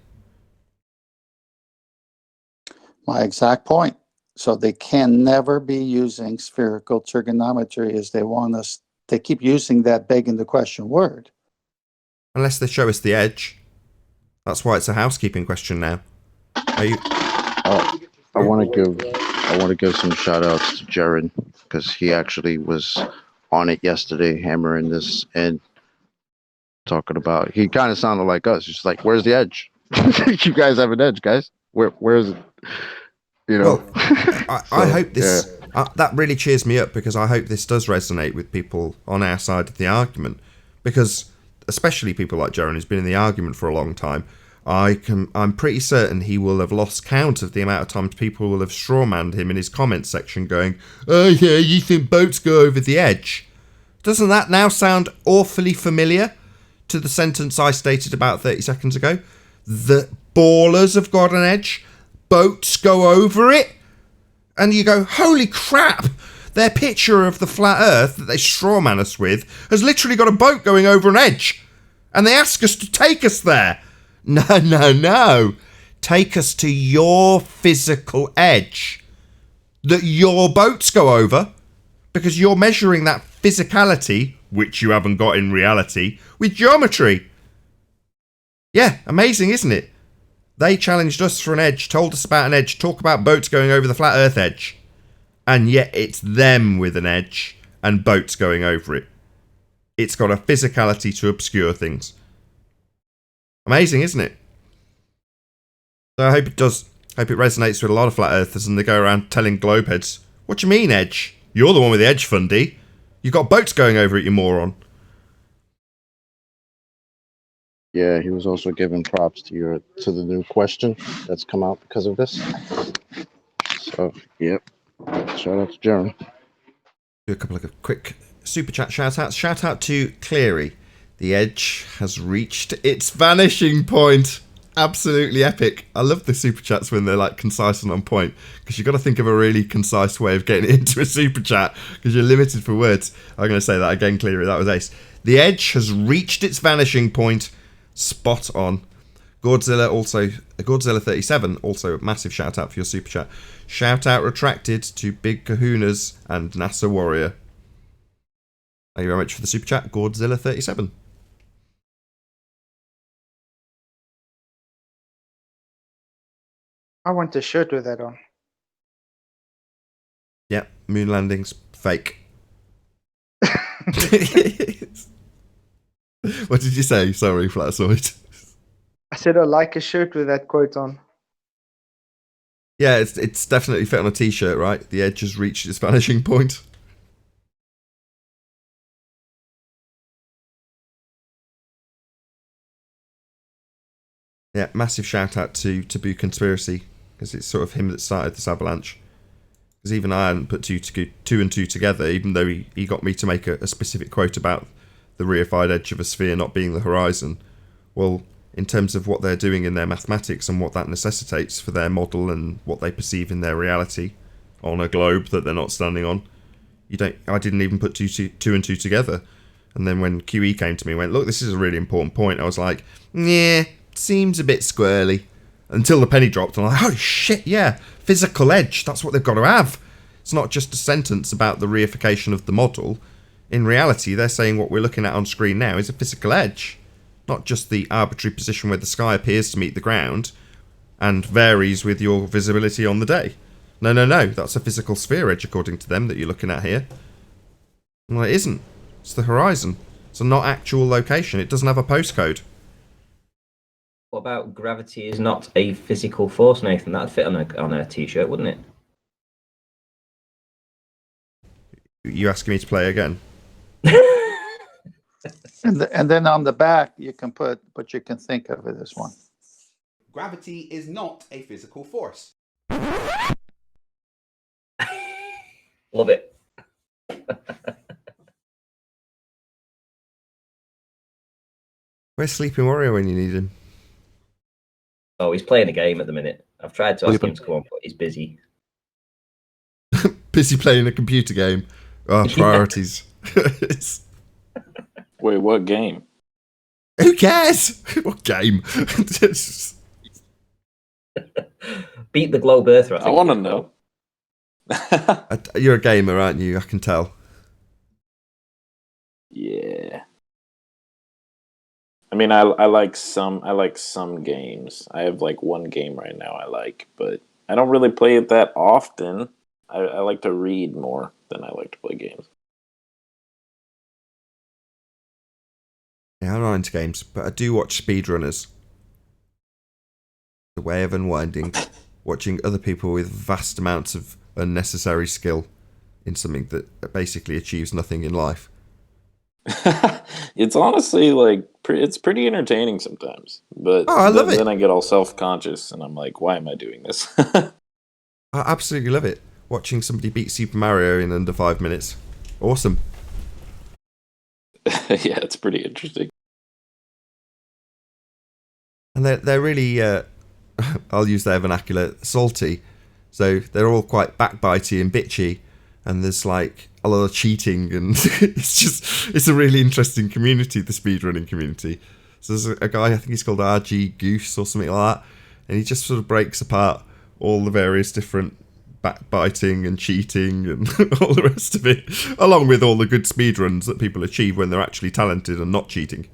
My exact point. So they can never be using spherical trigonometry as they want us. They keep using that begging the question word. Unless they show us the edge. That's why it's a housekeeping question now. Are you? I want to give some shout outs to Jared because he actually was on it yesterday, hammering this and talking about. He kind of sounded like us, just like, "Where's the edge? You guys have an edge, guys. Where is it?" You know. Well, I hope this. Yeah. That really cheers me up because I hope this does resonate with people on our side of the argument, because especially people like Jaron, who's been in the argument for a long time. I'm pretty certain he will have lost count of the amount of times people will have strawmanned him in his comment section going, "Oh yeah, you think boats go over the edge?" Doesn't that now sound awfully familiar to the sentence I stated about 30 seconds ago? The ballers have got an edge, boats go over it, and you go, holy crap, their picture of the flat earth that they strawman us with has literally got a boat going over an edge, and they ask us to take us there. No. Take us to your physical edge that your boats go over, because you're measuring that physicality, which you haven't got in reality, with geometry. Yeah, amazing, isn't it? They challenged us for an edge, told us about an edge, talk about boats going over the flat earth edge, and yet it's them with an edge and boats going over it. It's got a physicality to obscure things. Amazing, isn't it? So I hope it does. Hope it resonates with a lot of flat earthers, and they go around telling globeheads, "What do you mean edge? You're the one with the edge, Fundy. You've got boats going over it, you moron." Yeah, he was also giving props to the new question that's come out because of this. So, yep. Shout out to Jaron. Do a couple of quick super chat shout outs. Shout out to Cleary. The edge has reached its vanishing point. Absolutely epic. I love the super chats when they're like concise and on point, because you've got to think of a really concise way of getting into a super chat because you're limited for words. I'm going to say that again, Cleary. That was ace. The edge has reached its vanishing point. Spot on. Godzilla 37, also a massive shout out for your super chat. Shout out retracted to Big Kahunas and NASA Warrior. Thank you very much for the super chat, Godzilla 37. I want a shirt with that on. Yeah, moon landings fake. What did you say? Sorry, Flatsoid. I said I like a shirt with that quote on. Yeah, it's definitely fit on a t-shirt, right? The edge has reached its vanishing point. Yeah, massive shout out to Taboo Conspiracy, because it's sort of him that started this avalanche. Because even I hadn't put two and two together, even though he got me to make a specific quote about the reified edge of a sphere not being the horizon. Well, in terms of what they're doing in their mathematics and what that necessitates for their model and what they perceive in their reality on a globe that they're not standing on, I didn't even put two and two together. And then when QE came to me and went, look, this is a really important point, I was like, yeah, seems a bit squirrely. Until the penny dropped, and I'm like, holy shit, yeah, physical edge, that's what they've got to have. It's not just a sentence about the reification of the model. In reality, they're saying what we're looking at on screen now is a physical edge, not just the arbitrary position where the sky appears to meet the ground and varies with your visibility on the day. No, that's a physical sphere edge according to them that you're looking at here. Well, it isn't. It's the horizon. It's a not actual location. It doesn't have a postcode. What about gravity is not a physical force, Nathan? That'd fit on a t-shirt, wouldn't it? You asking me to play again? And then on the back you can put, but you can think of it as one. Gravity is not a physical force. Love it. Where's Sleeping Warrior when you need him? Oh, he's playing a game at the minute. I've tried to ask him to come on, but he's busy. Busy playing a computer game. Oh, priorities. Wait, what game? Who cares? What game? Beat the Globe Earther, I think. I want to know. You're a gamer, aren't you? I can tell. Yeah. I mean, I like some games. I have like one game right now I like, but I don't really play it that often. I like to read more than I like to play games. Yeah, I'm not into games, but I do watch speedrunners. The way of unwinding, watching other people with vast amounts of unnecessary skill in something that basically achieves nothing in life. It's honestly like it's pretty entertaining sometimes, but I love it. Then I get all self-conscious and I'm like, why am I doing this? I absolutely love it. Watching somebody beat Super Mario in under 5 minutes. Awesome. Yeah, it's pretty interesting. And they're really, I'll use their vernacular, salty. So they're all quite backbitey and bitchy. And there's like a lot of cheating, and it's a really interesting community, the speedrunning community. So there's a guy, I think he's called RG Goose or something like that, and he just sort of breaks apart all the various different backbiting and cheating and all the rest of it, along with all the good speedruns that people achieve when they're actually talented and not cheating.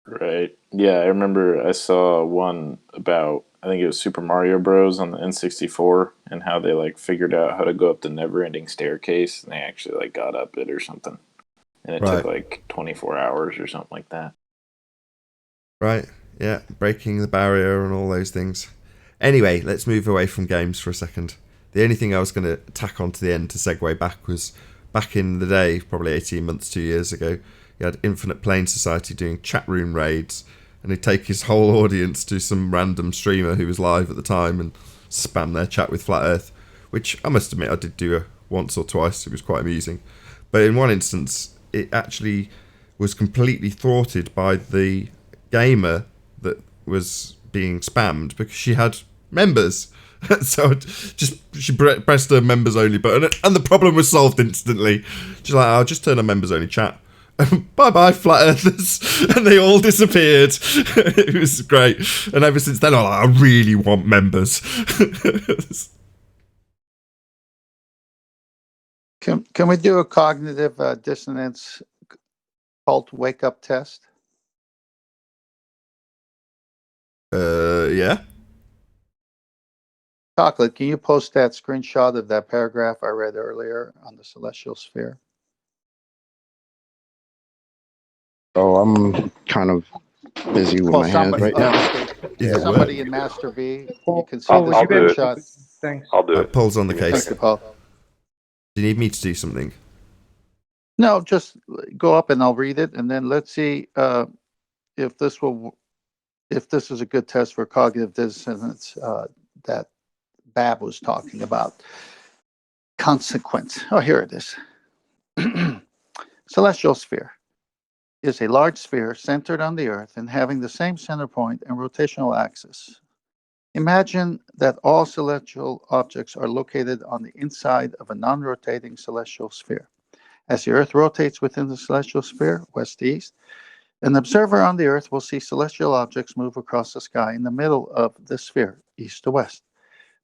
Right. Yeah, I remember I saw one about, I think it was Super Mario Bros. On the N64 and how they like figured out how to go up the never-ending staircase, and they actually like got up it or something. And it took like 24 hours or something like that. Right. Yeah, breaking the barrier and all those things. Anyway, let's move away from games for a second. The only thing I was going to tack on to the end to segue back was back in the day, probably 18 months, 2 years ago, you had Infinite Plane Society doing chat room raids, and he'd take his whole audience to some random streamer who was live at the time and spam their chat with Flat Earth, which I must admit I did do once or twice. It was quite amusing. But in one instance, it actually was completely thwarted by the gamer that was being spammed because she had members. So she pressed her members only button and the problem was solved instantly. She's like, I'll just turn on members only chat. Bye bye Flat Earthers, and they all disappeared. It was great, and ever since then I'm like, I really want members. Can we do a cognitive dissonance cult wake up test? Yeah. Chocolate, can you post that screenshot of that paragraph I read earlier on the celestial sphere? Oh, I'm kind of busy with my hands right now. Somebody in Master B, you can see I'll the do it. screenshot. Thanks. I'll do it. Paul's on the Thank case. you, Paul. Do you need me to do something? No, just go up and I'll read it, and then let's see if this is a good test for cognitive dissonance that Bab was talking about. Consequence. Oh, here it is. So celestial sphere is a large sphere centered on the Earth and having the same center point and rotational axis. Imagine that all celestial objects are located on the inside of a non-rotating celestial sphere. As the Earth rotates within the celestial sphere, west to east, an observer on the Earth will see celestial objects move across the sky in the middle of the sphere, east to west.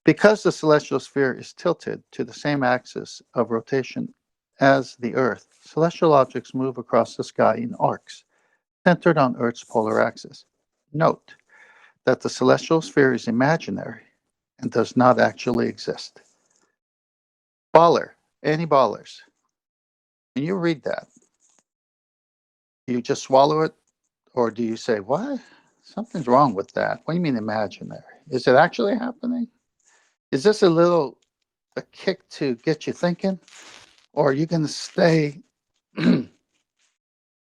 Because the celestial sphere is tilted to the same axis of rotation as the Earth, celestial objects move across the sky in arcs, centered on Earth's polar axis. Note that the celestial sphere is imaginary and does not actually exist. Baller, any ballers? When you read that, do you just swallow it, or do you say, what? Something's wrong with that. What do you mean imaginary? Is it actually happening? Is this a kick to get you thinking? Or are you going to stay in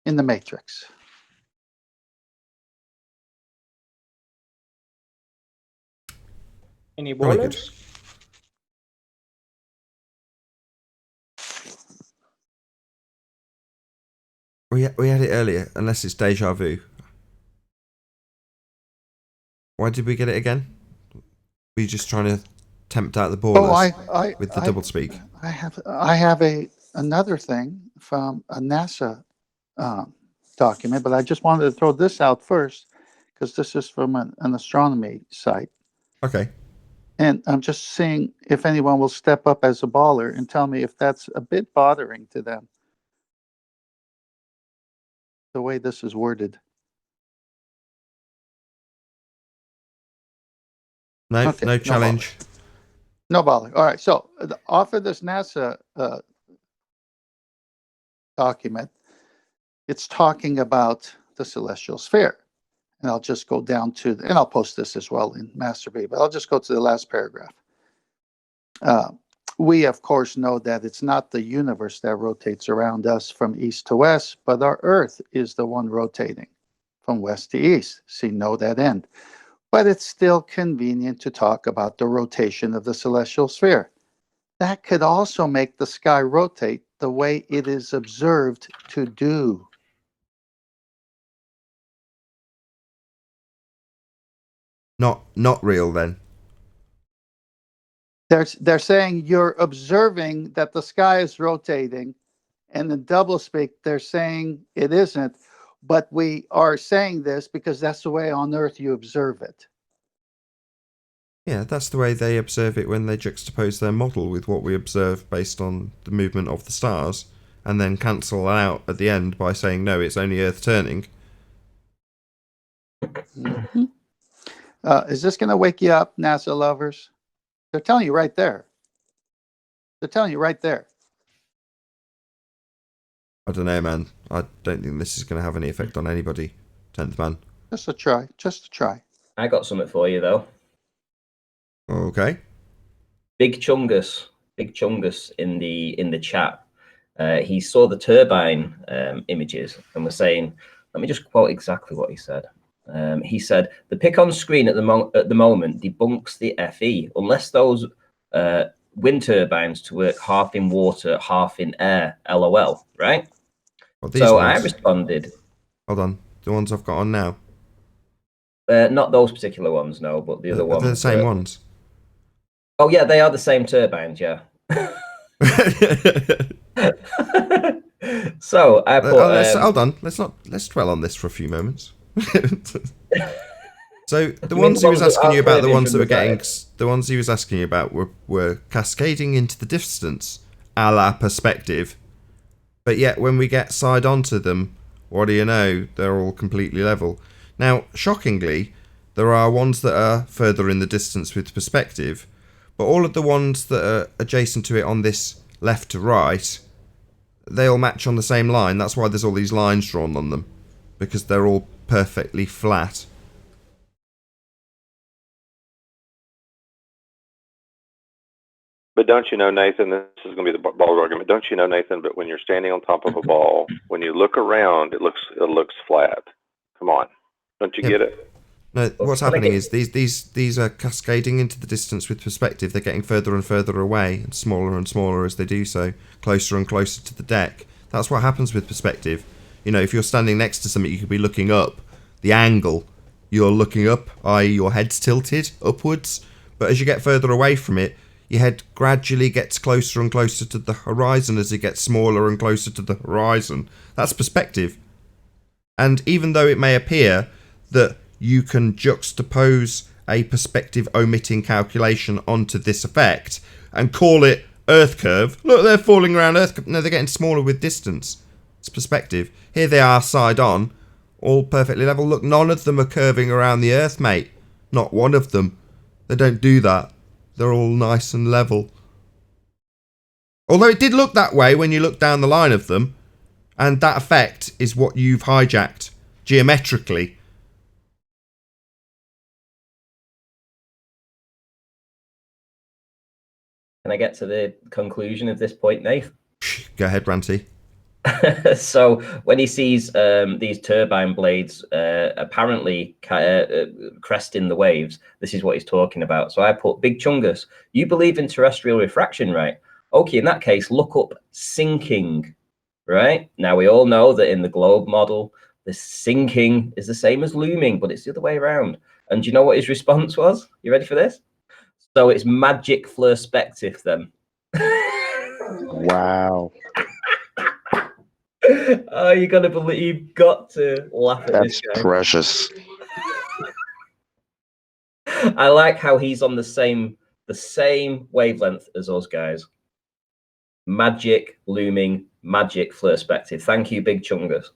the matrix? Any Very good. ballers? We had it earlier, unless it's deja vu. Why did we get it again? Were you just trying to tempt out the ballers with the doublespeak? I have another thing from a NASA document, but I just wanted to throw this out first because this is from an astronomy site. Okay. And I'm just seeing if anyone will step up as a baller and tell me if that's a bit bothering to them, the way this is worded. No, Okay, no challenge. No baller. All right. So off of this NASA document, it's talking about the celestial sphere. And I'll just go down to, and I'll post this as well in Master-B, but I'll just go to the last paragraph. We, of course, know that it's not the universe that rotates around us from east to west, but our Earth is the one rotating from west to east. See, know that end. But it's still convenient to talk about the rotation of the celestial sphere. That could also make the sky rotate the way it is observed to do. Not real then. They're saying you're observing that the sky is rotating, and in doublespeak they're saying it isn't, but we are saying this because that's the way on Earth you observe it. Yeah, that's the way they observe it when they juxtapose their model with what we observe based on the movement of the stars, and then cancel out at the end by saying, no, it's only Earth turning. Mm-hmm. Is this going to wake you up, NASA lovers? They're telling you right there. They're telling you right there. I don't know, man. I don't think this is going to have any effect on anybody. 10th man. Just a try. Just a try. I got something for you, though. Okay. Big Chungus in the chat. He saw the turbine images and was saying, let me just quote exactly what he said. He said, the pic on screen at the moment debunks the FE, unless those wind turbines to work half in water, half in air, LOL, right? Well, these so ones. I responded. Hold on, the ones I've got on now. Not those particular ones, no, but the other ones. They're the same ones. Oh yeah, they are the same turbines, yeah. So I put, hold on, let's dwell on this for a few moments. So the ones he was asking you about, the ones that were getting, the ones he was asking you about were cascading into the distance, a la perspective. But yet when we get side onto them, what do you know? They're all completely level. Now, shockingly, there are ones that are further in the distance with perspective, but all of the ones that are adjacent to it on this left to right, they all match on the same line. That's why there's all these lines drawn on them, because they're all perfectly flat. But don't you know, Nathan, this is going to be the ball argument. Don't you know, Nathan, but when you're standing on top of a ball, when you look around, it looks flat. Come on. Don't you get it? No, what's happening is these are cascading into the distance with perspective. They're getting further and further away and smaller as they do so, closer and closer to the deck. That's what happens with perspective. You know, if you're standing next to something, you could be looking up. The angle you're looking up, i.e. your head's tilted upwards. But as you get further away from it, your head gradually gets closer and closer to the horizon as it gets smaller and closer to the horizon. That's perspective. And even though it may appear that you can juxtapose a perspective omitting calculation onto this effect and call it Earth curve. Look, they're falling around Earth curve. No, they're getting smaller with distance. It's perspective. Here they are side on, all perfectly level. Look, none of them are curving around the Earth, mate. Not one of them. They don't do that. They're all nice and level. Although it did look that way when you look down the line of them, and that effect is what you've hijacked geometrically. Can I get to the conclusion of this point, Nate? Go ahead, Ranty. So when he sees these turbine blades apparently cresting the waves, this is what he's talking about. So I put, Big Chungus, you believe in terrestrial refraction, right? Okay, in that case, look up sinking, right? Now, we all know that in the globe model, the sinking is the same as looming, but it's the other way around. And do you know what his response was? You ready for this? So it's magic perspective then. Wow. Oh, you've got to laugh at That's this guy. precious. I like how he's on the same wavelength as us guys. Magic looming, magic perspective. Thank you, Big Chungus.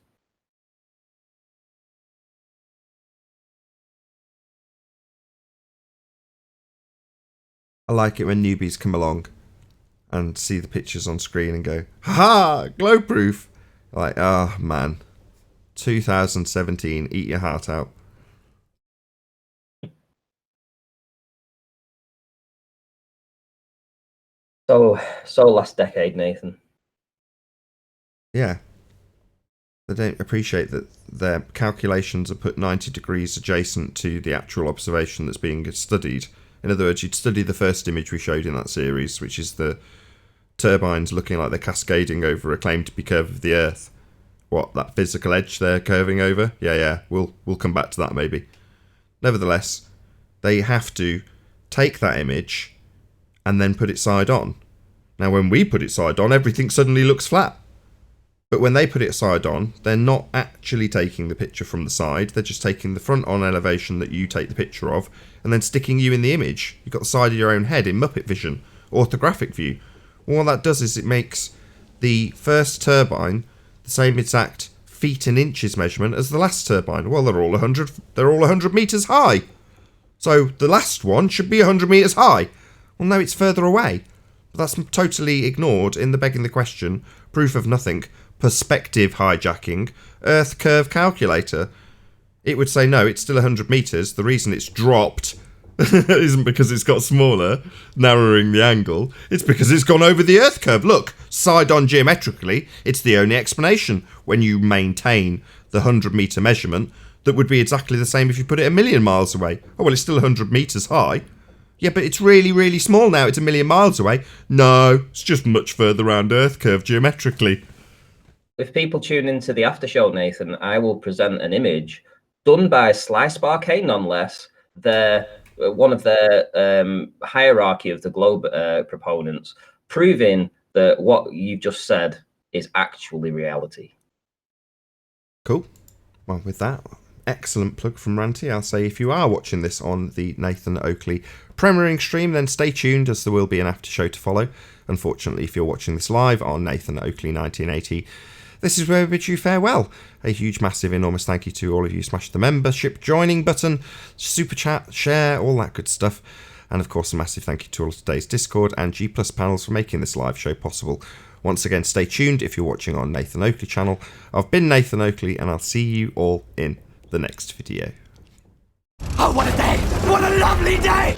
I like it when newbies come along and see the pictures on screen and go, ha, glow proof. Like, oh man, 2017, eat your heart out. So last decade, Nathan. Yeah. They don't appreciate that their calculations are put 90 degrees adjacent to the actual observation that's being studied. In other words, you'd study the first image we showed in that series, which is the turbines looking like they're cascading over a claim to be curve of the Earth. What, that physical edge they're curving over? Yeah, we'll come back to that maybe. Nevertheless, they have to take that image and then put it side on. Now, when we put it side on, everything suddenly looks flat. But when they put it side on, they're not actually taking the picture from the side. They're just taking the front on elevation that you take the picture of and then sticking you in the image. You've got the side of your own head in Muppet vision, orthographic view. Well, what that does is it makes the first turbine the same exact feet and inches measurement as the last turbine. Well, they're all 100 meters high. So the last one should be 100 meters high. Well, no, it's further away. But that's totally ignored in the begging the question, proof of nothing, perspective hijacking, Earth curve calculator. It would say, no, it's still 100 meters. The reason it's dropped isn't because it's got smaller, narrowing the angle. It's because it's gone over the Earth curve. Look, side on geometrically, it's the only explanation when you maintain the 100 meter measurement that would be exactly the same if you put it 1,000,000 miles away. Oh, well, it's still 100 meters high. Yeah, but it's really, really small now. It's 1,000,000 miles away. No, it's just much further around Earth curve geometrically. If people tune into the after show, Nathan, I will present an image done by Slice Barcade, none less. They're one of their hierarchy of the globe proponents, proving that what you've just said is actually reality. Cool. Well, with that, excellent plug from Ranty. I'll say if you are watching this on the Nathan Oakley premiering stream, then stay tuned as there will be an after show to follow. Unfortunately, if you're watching this live on Nathan Oakley 1980, this is where we bid you farewell. A huge, massive, enormous thank you to all of you. Smash the membership joining button, super chat, share, all that good stuff. And of course, a massive thank you to all of today's Discord and G Plus panels for making this live show possible. Once again, stay tuned if you're watching on Nathan Oakley channel. I've been Nathan Oakley, and I'll see you all in the next video. Oh, what a day! What a lovely day!